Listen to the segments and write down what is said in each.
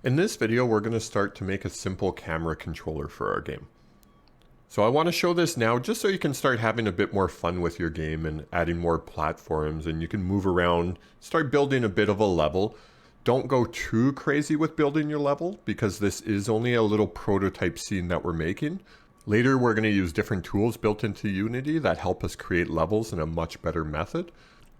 In this video, we're going to start to make a simple camera controller for our game. So I want to show this now just so you can start having a bit more fun with your game and adding more platforms, and you can move around, start building a bit of a level. Don't go too crazy with building your level because this is only a little prototype scene that we're making. Later, we're going to use different tools built into Unity that help us create levels in a much better method.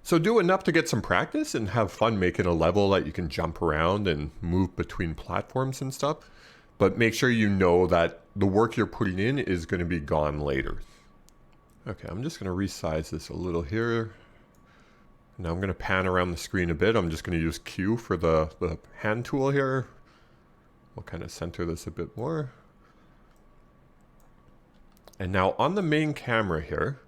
So do enough to get some practice and have fun making a level that you can jump around and move between platforms and stuff. But make sure you know that the work you're putting in is going to be gone later. Okay, I'm just going to resize this a little here. Now I'm going to pan around the screen a bit. I'm just going to use Q for the hand tool here. We'll kind of center this a bit more. And now on the main camera here,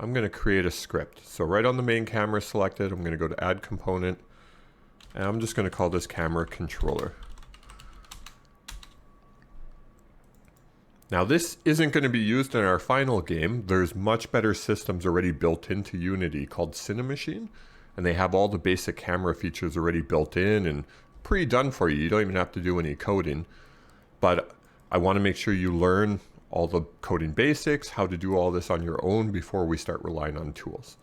I'm going to create a script. So right on the main camera selected, I'm going to go to add component, and I'm just going to call this camera controller. Now this isn't going to be used in our final game. There's much better systems already built into Unity called Cinemachine, and they have all the basic camera features already built in and pre-done for you. You don't even have to do any coding. But I want to make sure you learn all the coding basics, how to do all this on your own before we start relying on tools.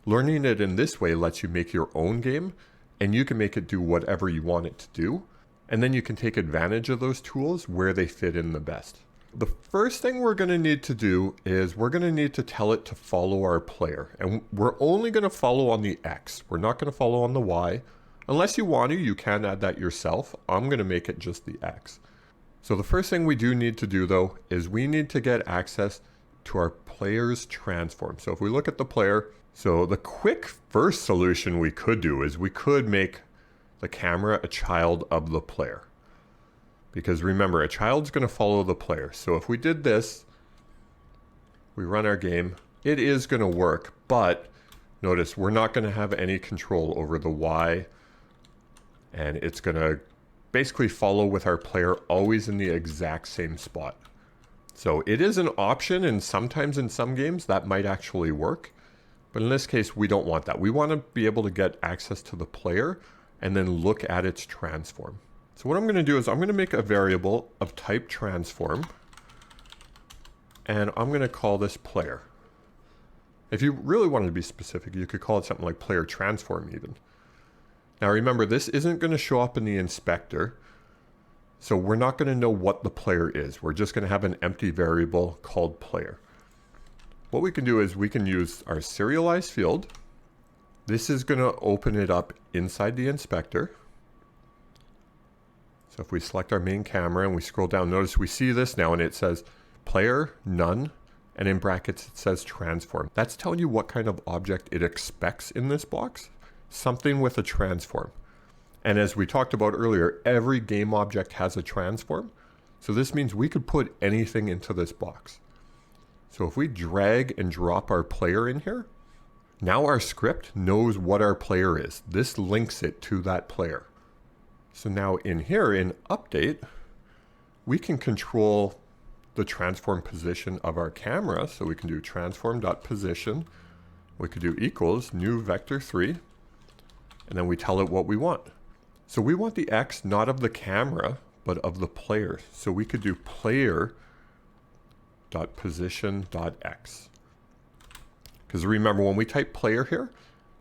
Learning it in this way lets you make your own game, and you can make it do whatever you want it to do. And then you can take advantage of those tools where they fit in the best. The first thing we're going to need to do is we're going to need to tell it to follow our player. And we're only going to follow on the X. We're not going to follow on the Y. Unless you want to, you can add that yourself. I'm going to make it just the X. So the first thing we do need to do though is we need to get access to our player's transform. So if we look at the player, so the quick first solution we could do is we could make the camera a child of the player. Because remember, a child's going to follow the player. So if we did this, we run our game, it is going to work, but notice we're not going to have any control over the Y, and it's going to basically follow with our player always in the exact same spot. So it is an option, and sometimes in some games that might actually work. But in this case, we don't want that. We want to be able to get access to the player and then look at its transform. So what I'm going to do is I'm going to make a variable of type transform, and I'm going to call this player. If you really wanted to be specific, you could call it something like player transform even. Now remember, this isn't going to show up in the inspector, so we're not going to know what the player is. We're just going to have an empty variable called player. What we can do is we can use our serialized field. This is going to open it up inside the inspector. So if we select our main camera and we scroll down, notice we see this now and it says player, none, and in brackets it says transform. That's telling you what kind of object it expects in this box. Something with a transform. And as we talked about earlier, every game object has a transform. So this means we could put anything into this box. So if we drag and drop our player in here, now our script knows what our player is. This links it to that player. So now in here, in update, we can control the transform position of our camera. So we can do transform.position. We could do equals new vector 3. And then we tell it what we want. So we want the X not of the camera, but of the player. So we could do player.position.x. Because remember, when we type player here,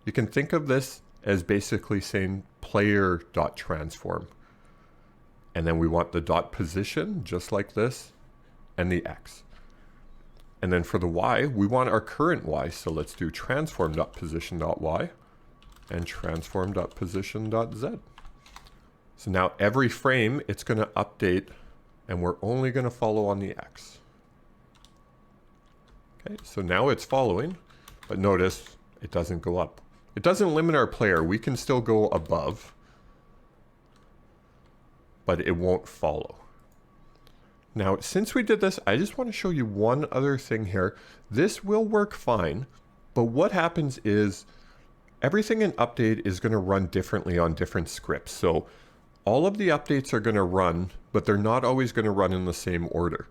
you can think of this as basically saying player.transform. And then we want the dot position, just like this, and the X. And then for the Y, we want our current Y. So let's do transform.position.y. and transform.position.z. So now every frame it's going to update, and we're only going to follow on the X. Okay, so now it's following, but notice it doesn't go up. It doesn't limit our player. We can still go above, but it won't follow. Now, since we did this, I just want to show you one other thing here. This will work fine, but what happens is everything in update is going to run differently on different scripts. So all of the updates are going to run, but they're not always going to run in the same order.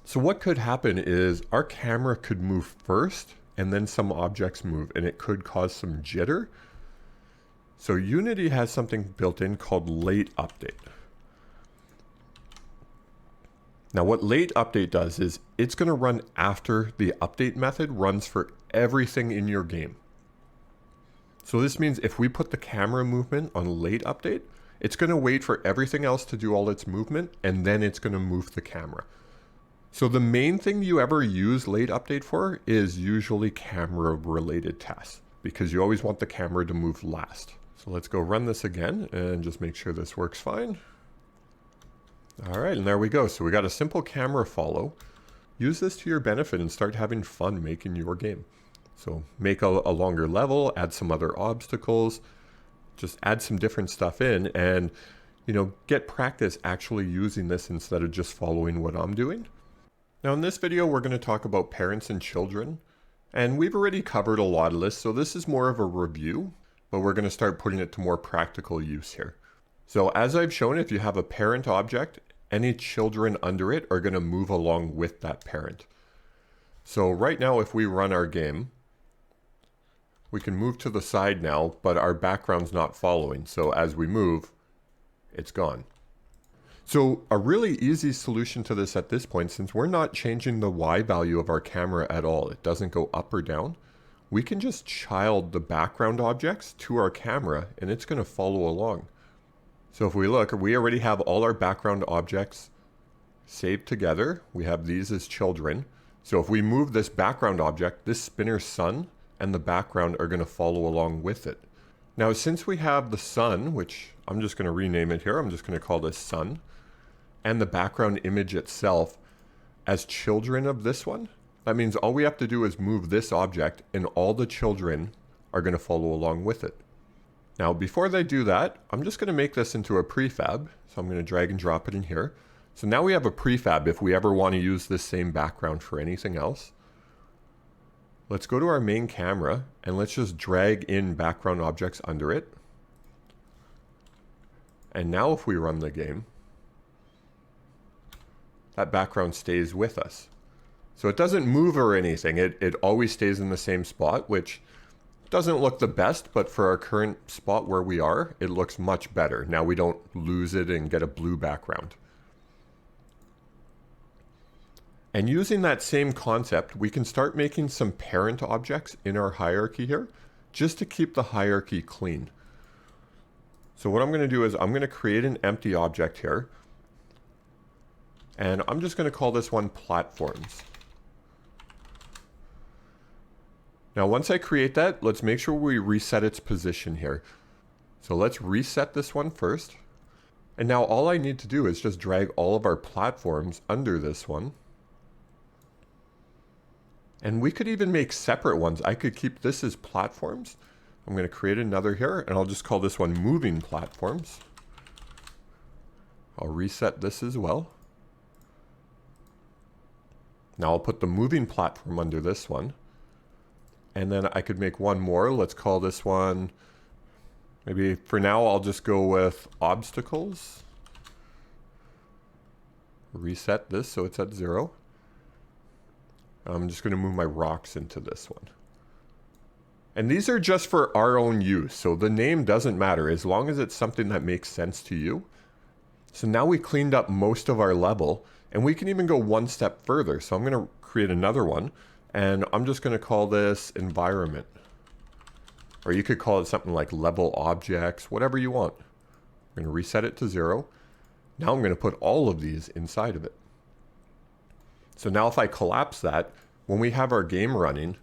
So what could happen is our camera could move first and then some objects move, and it could cause some jitter. So Unity has something built in called late update. Now what late update does is it's going to run after the update method runs for everything in your game. So this means if we put the camera movement on late update, it's going to wait for everything else to do all its movement, and then it's going to move the camera. So the main thing you ever use late update for is usually camera related tasks, because you always want the camera to move last. So let's go run this again and just make sure this works fine. All right, and there we go. So we got a simple camera follow. Use this to your benefit and start having fun making your game. So make a longer level, add some other obstacles, just add some different stuff in, and get practice actually using this instead of just following what I'm doing. Now in this video, we're going to talk about parents and children, and we've already covered a lot of this, so this is more of a review, but we're going to start putting it to more practical use here. So as I've shown, if you have a parent object, any children under it are going to move along with that parent. So right now, if we run our game, we can move to the side now, but our background's not following. So as we move, it's gone. So a really easy solution to this at this point, since we're not changing the Y value of our camera at all, it doesn't go up or down, we can just child the background objects to our camera and it's going to follow along. So if we look, we already have all our background objects saved together. We have these as children. So if we move this background object, this spinner sun and the background are going to follow along with it. Now, since we have the sun, which I'm just going to rename it here, I'm just going to call this sun, and the background image itself as children of this one, that means all we have to do is move this object and all the children are going to follow along with it. Now, before they do that, I'm just going to make this into a prefab. So I'm going to drag and drop it in here. So now we have a prefab if we ever want to use this same background for anything else. Let's go to our main camera and let's just drag in background objects under it. And now if we run the game, that background stays with us. So it doesn't move or anything. It always stays in the same spot, which doesn't look the best, but for our current spot where we are, it looks much better. Now we don't lose it and get a blue background. And using that same concept, we can start making some parent objects in our hierarchy here, just to keep the hierarchy clean. So what I'm going to do is I'm going to create an empty object here. And I'm just going to call this one platforms. Now, once I create that, let's make sure we reset its position here. So let's reset this one first. And now all I need to do is just drag all of our platforms under this one. And we could even make separate ones. I could keep this as platforms. I'm going to create another here, and I'll just call this one moving platforms. I'll reset this as well. Now I'll put the moving platform under this one. And then I could make one more. Let's call this one, maybe for now I'll just go with obstacles. Reset this so it's at 0. I'm just going to move my rocks into this one. And these are just for our own use, so the name doesn't matter as long as it's something that makes sense to you. So now we cleaned up most of our level, and we can even go one step further. So I'm going to create another one, and I'm just going to call this environment. Or you could call it something like level objects, whatever you want. I'm going to reset it to 0. Now I'm going to put all of these inside of it. So now if I collapse that, when we have our game running,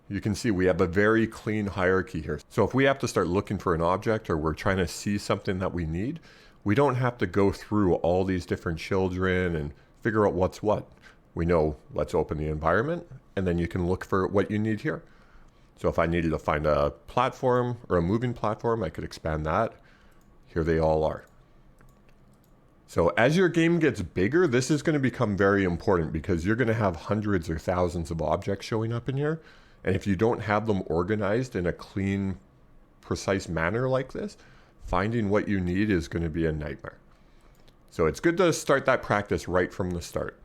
you can see we have a very clean hierarchy here. So if we have to start looking for an object or we're trying to see something that we need, we don't have to go through all these different children and figure out what's what. We know, let's open the environment, and then you can look for what you need here. So if I needed to find a platform or a moving platform, I could expand that. Here they all are. So as your game gets bigger, this is going to become very important because you're going to have hundreds or thousands of objects showing up in here. And if you don't have them organized in a clean, precise manner like this, finding what you need is going to be a nightmare. So it's good to start that practice right from the start.